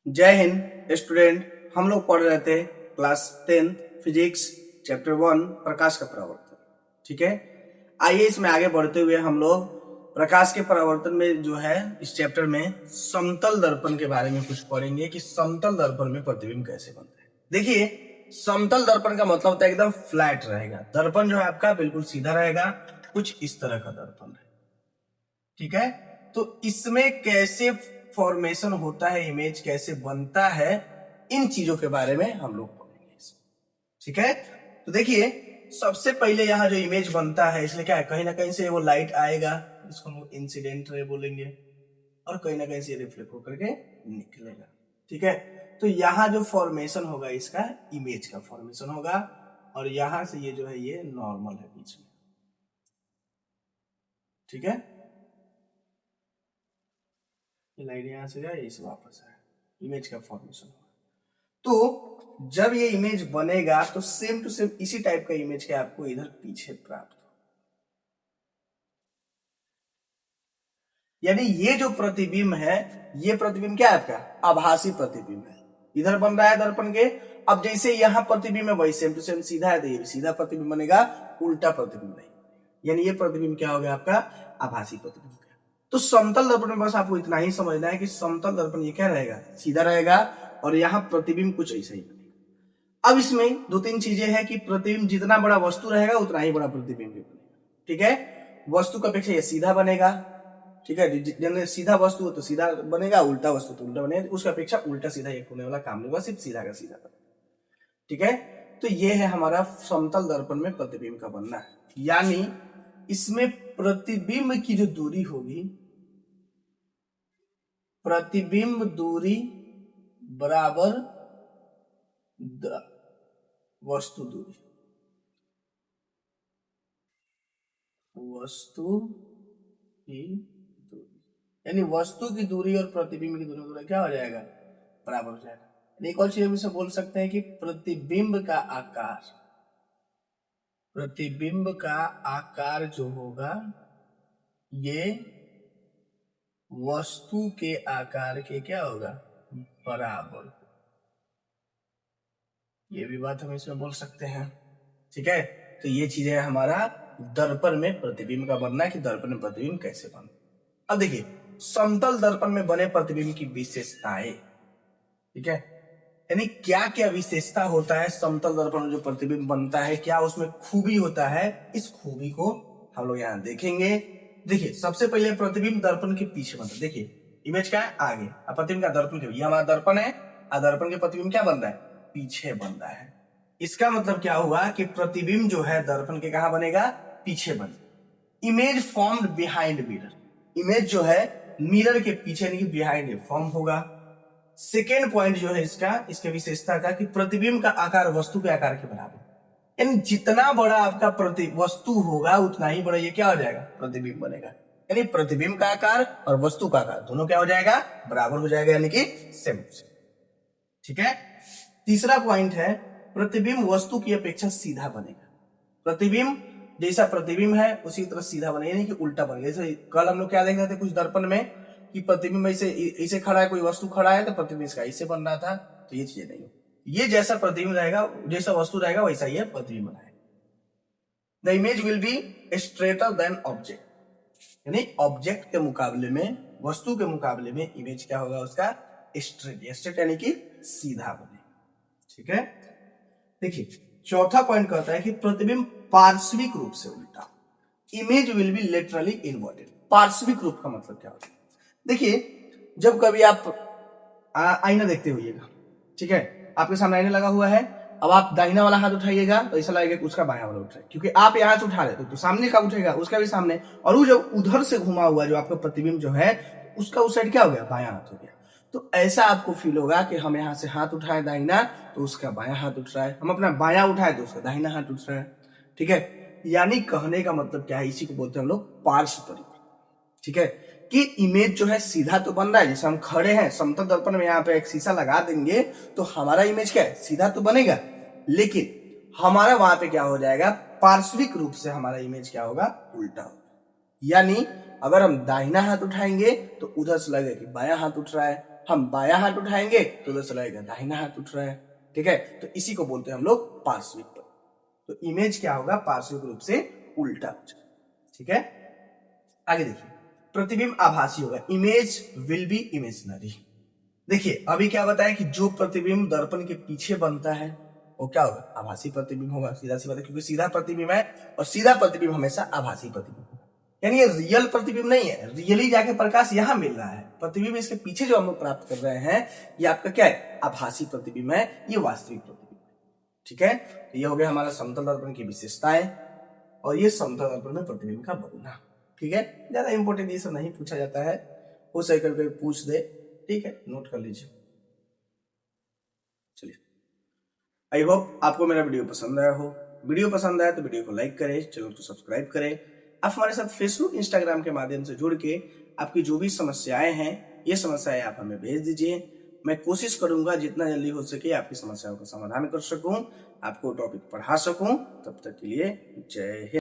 जय हिंद स्टूडेंट। हम लोग पढ़ रहे थे क्लास 10 फिजिक्स चैप्टर 1 प्रकाश का परावर्तन। ठीक है, आइए इसमें आगे बढ़ते हुए हम लोग प्रकाश के परावर्तन में जो है इस चैप्टर में समतल दर्पण के बारे में कुछ पढ़ेंगे कि समतल दर्पण में प्रतिबिंब कैसे बनता है। देखिए, समतल दर्पण का मतलब होता है एकदम फ्लैट रहेगा। दर्पण जो है आपका बिल्कुल सीधा रहेगा, कुछ इस तरह का दर्पण है। ठीक है, तो इसमें कैसे फॉर्मेशन होता है, इमेज कैसे बनता है, इन चीजों के बारे में हम लोग पढ़ेंगे इसमें। ठीक है, तो देखिए सबसे पहले यहाँ जो इमेज बनता है, इसलिए क्या है, कहीं ना कहीं से वो लाइट आएगा, इसको हम इंसिडेंट रे बोलेंगे, और कहीं ना कहीं से रिफ्लेक्ट होकर के निकलेगा। ठीक है, तो यहाँ जो फॉर्मेशन होगा इसका इमेज का फॉर्मेशन होगा, और यहां से ये जो है ये नॉर्मल है बीच में। ठीक है, लाइट यहां से जाए, इसे वापस आए, इमेज का फॉर्मेशन होगा। तो जब ये इमेज बनेगा तो सेम टू सेम इसी टाइप का इमेज क्या आपको इधर पीछे प्राप्त हो, यानी ये जो प्रतिबिंब है, ये प्रतिबिंब क्या है आपका आभासी प्रतिबिंब है। इधर बन रहा है दर्पण के, अब जैसे यहां प्रतिबिंब है वही सेम टू सेम सीधा है, तो ये भी सीधा प्रतिबिंब बनेगा, उल्टा प्रतिबिंब नहीं। यानी ये प्रतिबिंब क्या हो गया आपका आभासी प्रतिबिंब। तो समतल दर्पण में बस आपको इतना ही समझना है कि समतल दर्पण ये क्या रहेगा, सीधा रहेगा, और यहाँ प्रतिबिंब कुछ ऐसा ही बनेगा। अब इसमें दो तीन चीजें हैं कि प्रतिबिंब जितना बड़ा वस्तु रहेगा उतना ही बड़ा प्रतिबिंब भी बनेगा। ठीक है, वस्तु का अपेक्षा ये सीधा बनेगा। ठीक है, सीधा वस्तु तो सीधा बनेगा, उल्टा वस्तु तो उल्टा बनेगा, उसका अपेक्षा उल्टा सीधा एक होने वाला काम नहीं होगा, सिर्फ सीधा का सीधा बनेगा। ठीक है, तो ये है हमारा समतल दर्पण में प्रतिबिंब का बनना। यानी इसमें प्रतिबिंब की जो दूरी होगी, प्रतिबिंब दूरी बराबर वस्तु दूरी, वस्तु की दूरी, यानी वस्तु की दूरी और प्रतिबिंब की दूरी क्या हो जाएगा, बराबर हो जाएगा। एक और चीज हम इसे बोल सकते हैं कि प्रतिबिंब का आकार, प्रतिबिंब का आकार जो होगा ये वस्तु के आकार के क्या होगा, बराबर। ये भी बात हम इसमें बोल सकते हैं। ठीक है, तो ये चीज है हमारा दर्पण में प्रतिबिंब का बनना, कि दर्पण में प्रतिबिंब कैसे बना। अब देखिए समतल दर्पण में बने प्रतिबिंब की विशेषताएं। ठीक है, यानी क्या क्या विशेषता होता है समतल दर्पण में जो प्रतिबिंब बनता है, क्या उसमें खूबी होता है, इस खूबी को हम लोग यहाँ देखेंगे। देखिए सबसे पहले प्रतिबिंब दर्पण के पीछे बनता है। देखिए इमेज क्या है आगे, प्रतिबिंब का दर्पण के, ये हमारा दर्पण है, और दर्पण के प्रतिबिंब क्या बन रहा है, पीछे बन रहा है। इसका मतलब क्या हुआ कि प्रतिबिंब जो है दर्पण के कहां बनेगा, पीछे बनेगा। Image formed behind mirror, image जो है मिरर के पीछे नहीं बिहाइंड फॉर्म होगा। सेकेंड पॉइंट जो है इसका, इसके विशेषता का, कि प्रतिबिंब का आकार वस्तु के आकार के बराबर, यानी जितना बड़ा आपका प्रति वस्तु होगा उतना ही बड़ा ये क्या हो जाएगा, प्रतिबिंब बनेगा। यानी प्रतिबिंब का आकार और वस्तु का आकार दोनों क्या हो जाएगा, बराबर हो जाएगा, यानी कि सेम। ठीक है, तीसरा पॉइंट है प्रतिबिंब वस्तु की अपेक्षा सीधा बनेगा। प्रतिबिंब जैसा प्रतिबिंब है उसी तरह सीधा बनेगा, यानी कि उल्टा बनेगा। जैसे कल हम लोग क्या देख रहे थे कुछ दर्पण में कि प्रतिबिंब ऐसे खड़ा है, कोई वस्तु खड़ा है तो प्रतिबिंब इसका ऐसे बन रहा था, तो ये चीजें नहीं, ये जैसा प्रतिबिंब रहेगा, जैसा वस्तु रहेगा वैसा ही प्रतिबिंब बनाएगा। The image will be straighter than object, यानी ऑब्जेक्ट के मुकाबले में, वस्तु के मुकाबले में इमेज क्या होगा उसका स्ट्रेट, स्ट्रेट यानी कि सीधा बनेगा। ठीक है, देखिए चौथा पॉइंट कहता है कि प्रतिबिंब पार्श्विक रूप से उल्टा, image will be laterally inverted. पार्श्विक रूप का मतलब क्या होता है, देखिए जब कभी आप आईना देखते होइएगा, ठीक है, आपके सामने आईना लगा हुआ है, अब आप दाहिना वाला हाथ उठाइएगा तो ऐसा लगेगा कि उसका बायां वाला उठाए, क्योंकि आप यहाँ से उठा रहे तो सामने का उठेगा, उसका भी सामने, और वो जब उधर से घुमा हुआ जो आपका प्रतिबिंब जो है उसका उस साइड क्या हो गया, बायां हाथ हो गया। तो ऐसा आपको फील होगा कि हम यहाँ से हाथ उठाए दाहिना तो उसका बायां हाथ उठ रहा है, हम अपना बायां उठाए तो उसका दाहिना हाथ उठ रहा है। ठीक है, यानी कहने का मतलब क्या है, इसी को बोलते हैं हम लोग पार्श्व परिवर्तन। ठीक है, कि इमेज जो है सीधा तो बन रहा है, जैसे हम खड़े हैं समतल दर्पण में, यहाँ पे एक शीशा लगा देंगे तो हमारा इमेज क्या है, सीधा तो बनेगा, लेकिन हमारा वहां पे क्या हो जाएगा, पार्श्विक रूप से हमारा इमेज क्या होगा, उल्टा होगा। यानी अगर हम दाहिना हाथ उठाएंगे तो उधर से लगेगा कि बायां हाथ उठ रहा है, हम बायां हाथ उठाएंगे तो उधर से लगेगा दाहिना हाथ उठ रहा है, ठीक है। तो इसी को बोलते हैं हम लोग पार्श्विक प्रतिबिंब। तो इमेज क्या होगा, पार्श्विक रूप से उल्टा हो जाएगा, ठीक है। आगे देखिए, प्रतिबिंब आभासी होगा, इमेज विल बी इमेजिनरी। देखिए अभी क्या बताया कि जो प्रतिबिंब दर्पण के पीछे बनता है वो क्या होगा, आभासी प्रतिबिंब होगा, सीधा सी बात है, क्योंकि सीधा प्रतिबिंब है और सीधा प्रतिबिंब हमेशा आभासी प्रतिबिंब होगा। यानी ये रियल प्रतिबिंब नहीं है, रियली जाके प्रकाश यहां मिल रहा है, प्रतिबिंब इसके पीछे जो हम लोग प्राप्त कर रहे हैं ये आपका क्या है, आभासी प्रतिबिंब है, ये वास्तविक प्रतिबिंब है, ठीक है। तो ये हो गया हमारा समतल दर्पण की विशेषताएं और ये समतल दर्पण में प्रतिबिंब का बनना, ठीक है। ज्यादा इंपॉर्टेंट ये सब नहीं पूछा जाता है, हो सके करके पूछ दे, ठीक है, नोट कर लीजिए। चलिए, आई होप आपको मेरा वीडियो पसंद आया हो। वीडियो पसंद आया तो वीडियो को लाइक करें, चैनल को सब्सक्राइब करें। आप हमारे साथ फेसबुक इंस्टाग्राम के माध्यम से जुड़ के आपकी जो भी समस्याएं हैं ये समस्याएं आप हमें भेज दीजिए। मैं कोशिश करूंगा जितना जल्दी हो सके आपकी समस्याओं का समाधान कर सकूं, आपको टॉपिक पढ़ा सकूं। तब तक के लिए जय हिंद।